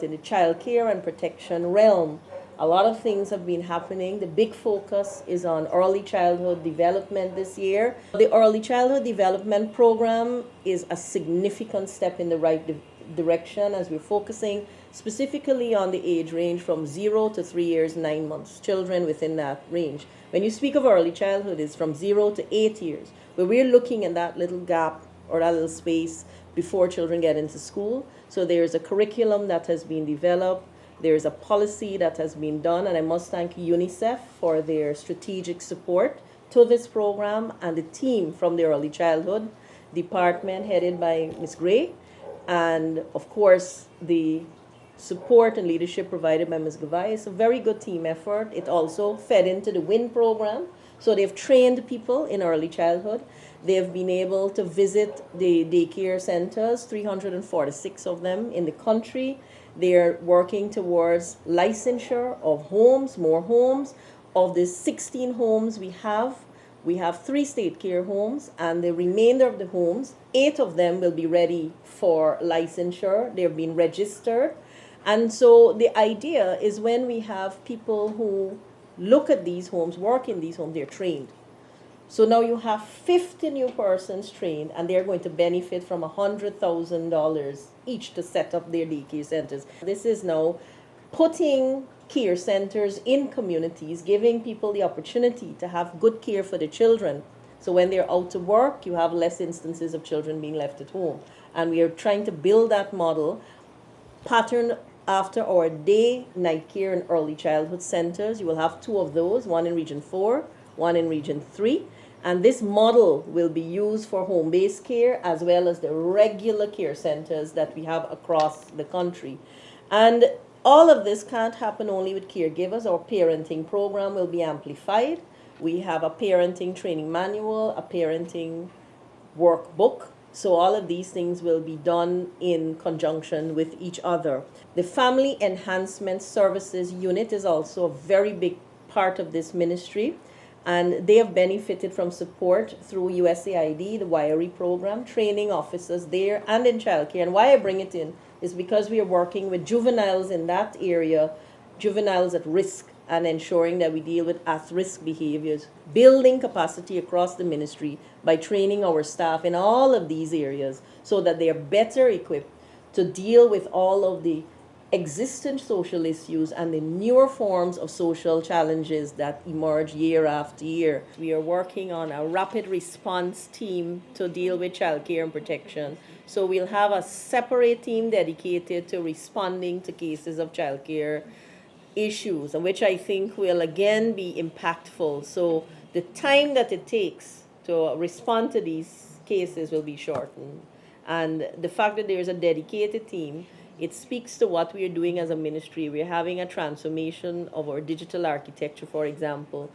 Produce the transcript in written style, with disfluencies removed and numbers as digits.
In the childcare and protection realm, a lot of things have been happening. The big focus is on early childhood development this year. The early childhood development program is a significant step in the right direction as we're focusing specifically on the age range from 0 to 3 years, 9 months, children within that range. When you speak of early childhood, it's from 0 to 8 years, where we're looking at that little gap or that little space before children get into school. So there's a curriculum that has been developed, there's a policy that has been done, and I must thank UNICEF for their strategic support to this program and the team from the early childhood department headed by Ms. Gray, and of course the support and leadership provided by Ms. Gavai. It's a very good team effort. It also fed into the WIN program. So they've trained people in early childhood. They've been able to visit the daycare centers, 346 of them in the country. They're working towards licensure of homes, more homes. Of the 16 homes we have 3 state care homes, and the remainder of the homes, 8 of them will be ready for licensure. They've been registered. And so the idea is when we have people who look at these homes, work in these homes, they're trained. So now you have 50 new persons trained, and they're going to benefit from $100,000 each to set up their daycare centers. This is now putting care centers in communities, giving people the opportunity to have good care for the children. So when they're out to work, you have less instances of children being left at home. And we are trying to build that model pattern after our day, night care, and early childhood centers. You will have 2 of those, one in Region 4, one in Region 3. And this model will be used for home-based care as well as the regular care centers that we have across the country. And all of this can't happen only with caregivers. Our parenting program will be amplified. We have a parenting training manual, a parenting workbook. So all of these things will be done in conjunction with each other. The Family Enhancement Services Unit is also a very big part of this ministry, and they have benefited from support through USAID, the WIRE program, training officers there and in childcare. And why I bring it in is because we are working with juveniles in that area, juveniles at risk, and ensuring that we deal with at-risk behaviors, building capacity across the ministry by training our staff in all of these areas so that they are better equipped to deal with all of the existent social issues and the newer forms of social challenges that emerge year after year. We are working on a rapid response team to deal with childcare and protection. So we'll have a separate team dedicated to responding to cases of childcare issues, which I think will again be impactful. So the time that it takes to respond to these cases will be shortened. And the fact that there is a dedicated team, it speaks to what we are doing as a ministry. We're having a transformation of our digital architecture, for example,